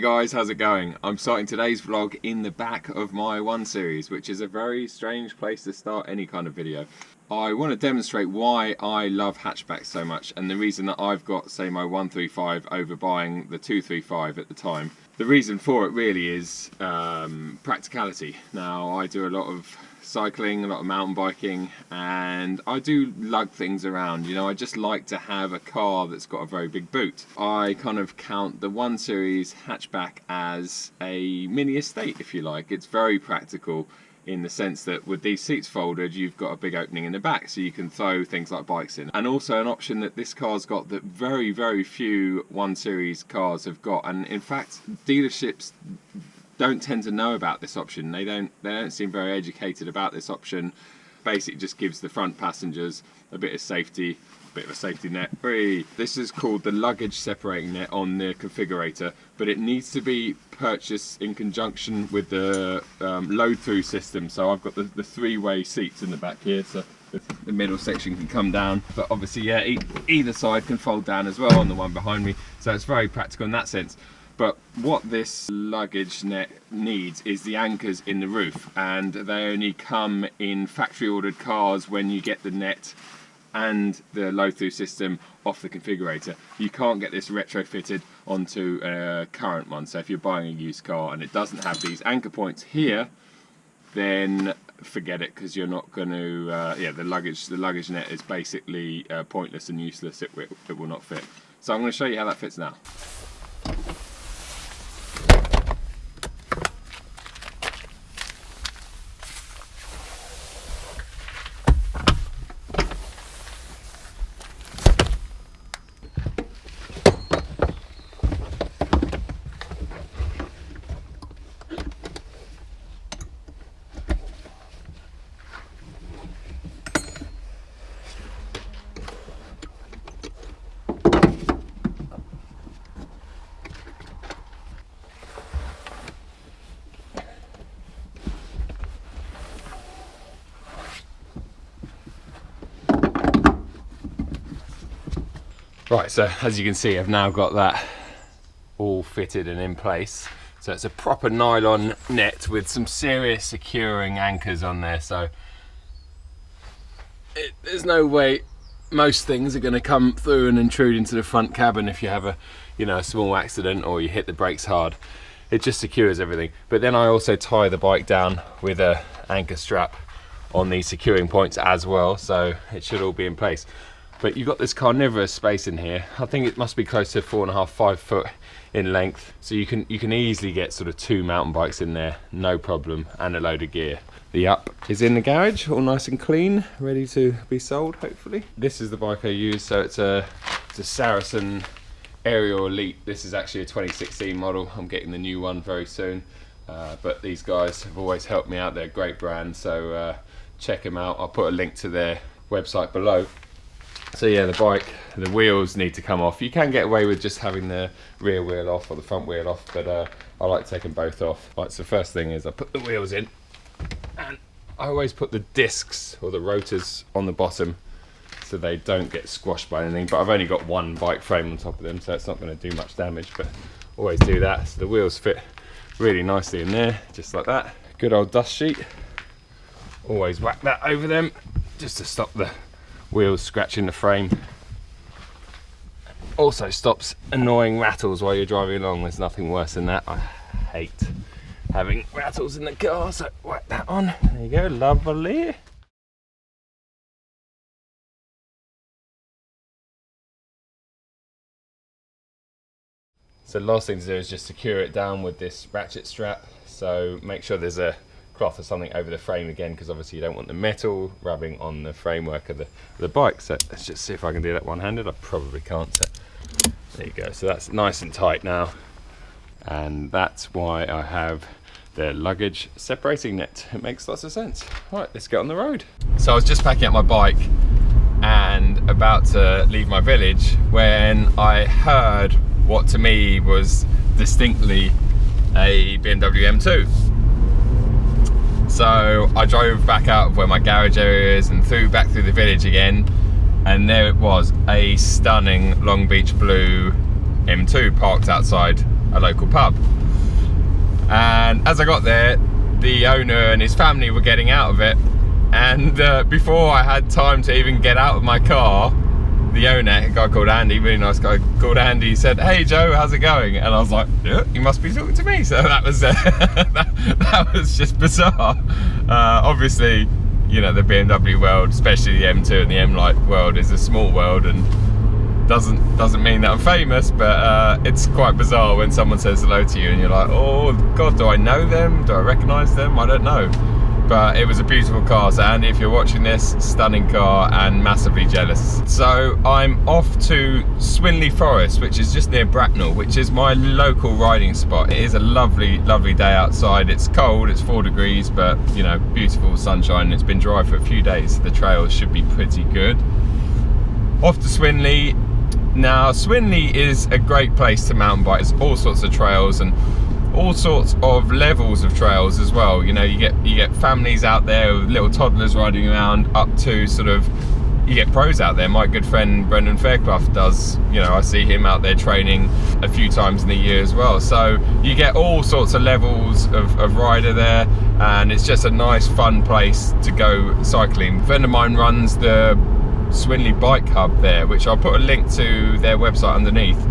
guys, how's it going? I'm starting today's vlog in the back of my 1 Series, which is a very strange place to start any kind of video. I want to demonstrate why I love hatchbacks so much, and the reason that I've got, say, my 135 over buying the 235 at the time. The reason for it really is practicality. Now, I do a lot of cycling, a lot of mountain biking, and I do lug things around. You know, I just like to have a car that's got a very big boot. I kind of count the 1 Series hatchback as a mini estate, if you like. It's very practical in the sense that with these seats folded, you've got a big opening in the back, so you can throw things like bikes in. And also an option that this car's got that very, very few 1 Series cars have got. And in fact, dealerships don't tend to know about this option. They don't seem very educated about this option. Basically just gives the front passengers a bit of safety, a bit of a safety net. This is called the luggage separating net on the configurator, but it needs to be purchased in conjunction with the load through system. So I've got the 3-way seats in the back here, so the middle section can come down, but obviously, yeah, either side can fold down as well on the one behind me, so it's very practical in that sense. But what this luggage net needs is the anchors in the roof, and they only come in factory ordered cars when you get the net and the load through system off the configurator. You can't get this retrofitted onto a current one. So if you're buying a used car and it doesn't have these anchor points here, then forget it, because you're not going to yeah, the luggage net is basically pointless and useless. It will not fit. So I'm going to show you how that fits now. Right, so as you can see, I've now got that all fitted and in place. So it's a proper nylon net with some serious securing anchors on there. So there's no way most things are going to come through and intrude into the front cabin if you have a, you know, a small accident or you hit the brakes hard. It just secures everything. But then I also tie the bike down with a anchor strap on these securing points as well, so it should all be in place. But you've got this carnivorous space in here. I think it must be close to 4.5, 5 foot in length. So you can easily get sort of 2 mountain bikes in there, no problem, and a load of gear. The up is in the garage, all nice and clean, ready to be sold, hopefully. This is the bike I use, so it's a Saracen Aerial Elite. This is actually a 2016 model. I'm getting the new one very soon. But these guys have always helped me out. They're a great brand, so check them out. I'll put a link to their website below. So yeah, the bike, the wheels need to come off. You can get away with just having the rear wheel off or the front wheel off, but I like taking both off. Right, so the first thing is I put the wheels in, and I always put the discs or the rotors on the bottom so they don't get squashed by anything, but I've only got one bike frame on top of them, so it's not going to do much damage, but always do that. So the wheels fit really nicely in there, just like that. Good old dust sheet. Always whack that over them just to stop the wheels scratching the frame. Also stops annoying rattles while you're driving along. There's nothing worse than that. I hate having rattles in the car, so whack that on. There you go, lovely. So the last thing to do is just secure it down with this ratchet strap. So make sure there's a cloth or something over the frame again, because obviously you don't want the metal rubbing on the framework of the bike. So let's just see if I can do that one-handed. I probably can't. So there you go. So that's nice and tight now, and that's why I have the luggage separating net. It makes lots of sense. Right, let's get on the road. So I was just packing up my bike and about to leave my village when I heard what to me was distinctly a BMW M2. So I drove back out of where my garage area is and back through the village again, and there it was, a stunning Long Beach blue M2 parked outside a local pub. And as I got there, the owner and his family were getting out of it, and before I had time to even get out of my car, the owner, a guy called Andy, really nice guy called Andy, said, "Hey Joe, how's it going?" And I was like, "Yeah, you must be talking to me." So that was that was just bizarre. Obviously, you know, the BMW world, especially the M2 and the M-Light world, is a small world, and doesn't mean that I'm famous, but it's quite bizarre when someone says hello to you and you're like, "Oh God, do I know them? Do I recognise them? I don't know." But it was a beautiful car. So Andy, if you're watching this, stunning car and massively jealous. So I'm off to Swinley Forest, which is just near Bracknell, which is my local riding spot. It is a lovely, lovely day outside. It's cold, it's 4 degrees, but you know, beautiful sunshine. It's been dry for a few days. The trails should be pretty good. Off to Swinley. Now, Swinley is a great place to mountain bike. There's all sorts of trails and all sorts of levels of trails as well. You know, you get families out there with little toddlers riding around, up to sort of, you get pros out there. My good friend Brendan Fairclough does, you know, I see him out there training a few times in the year as well. So you get all sorts of levels of rider there, and it's just a nice fun place to go cycling. A friend of mine runs the Swinley Bike Hub there, which I'll put a link to their website underneath.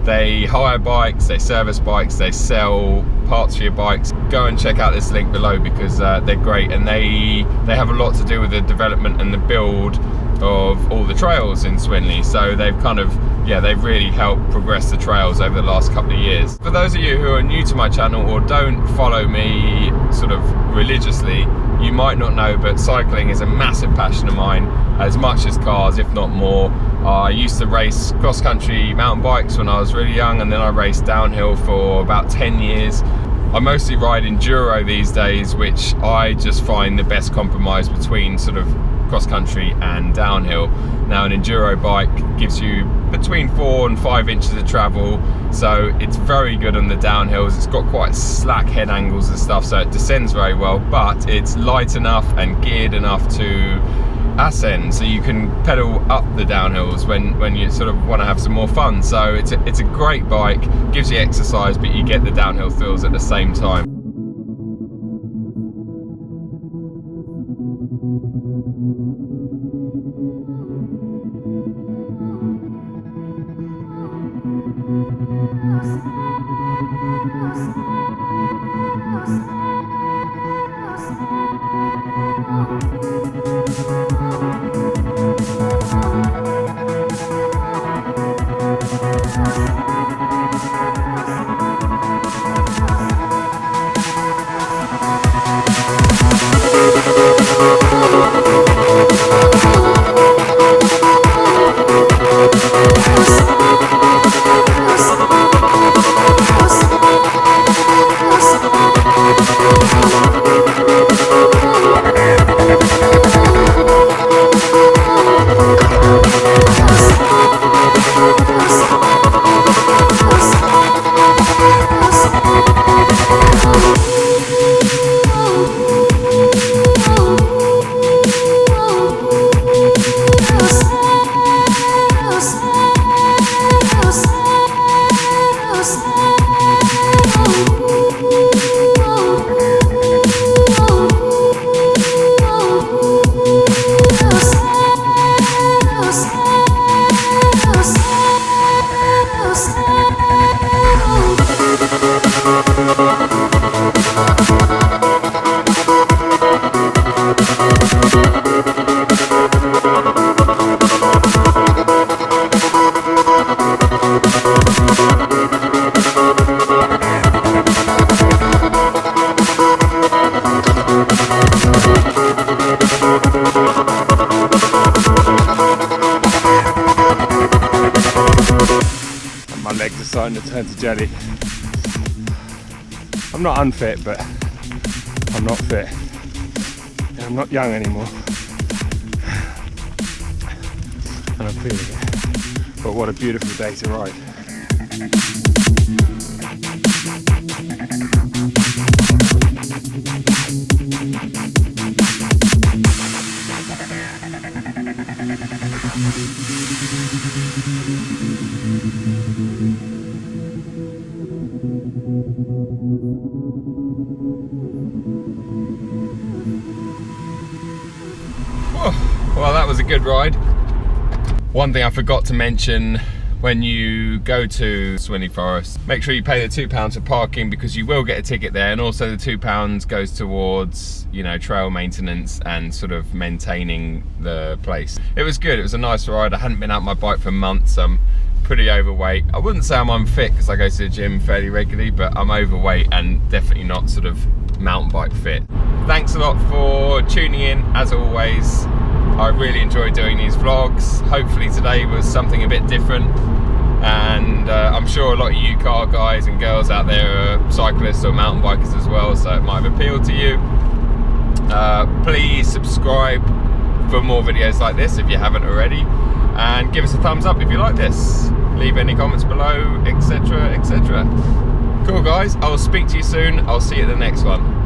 They hire bikes, they service bikes, they sell parts for your bikes. Go and check out this link below, because they're great, and they have a lot to do with the development and the build of all the trails in Swinley. So they've kind of, yeah, they've really helped progress the trails over the last couple of years. For those of you who are new to my channel or don't follow me sort of religiously, you might not know, but cycling is a massive passion of mine, as much as cars, if not more. I used to race cross-country mountain bikes when I was really young, and then I raced downhill for about 10 years. I mostly ride enduro these days, which I just find the best compromise between sort of cross-country and downhill. Now, an enduro bike gives you between 4 and 5 inches of travel, so it's very good on the downhills. It's got quite slack head angles and stuff, so it descends very well, but it's light enough and geared enough to ascend, so you can pedal up the downhills when you sort of want to have some more fun. So it's a great bike, gives you exercise, but you get the downhill thrills at the same time. legs are starting to turn to jelly. I'm not unfit, but I'm not fit. And I'm not young anymore. And I'm feeling it. But what a beautiful day to ride. was a good ride. One thing I forgot to mention, when you go to Swinley Forest, make sure you pay the £2 for parking, because you will get a ticket there, and also the £2 goes towards, you know, trail maintenance and sort of maintaining the place. It was good, it was a nice ride. I hadn't been out my bike for months. I'm pretty overweight. I wouldn't say I'm unfit because I go to the gym fairly regularly, but I'm overweight and definitely not sort of mountain bike fit. Thanks a lot for tuning in, as always. I really enjoy doing these vlogs. Hopefully today was something a bit different, and I'm sure a lot of you car guys and girls out there are cyclists or mountain bikers as well, so it might have appealed to you. Please subscribe for more videos like this if you haven't already, and give us a thumbs up if you like this. Leave any comments below, etc, etc. Cool guys, I'll speak to you soon. I'll see you at the next one.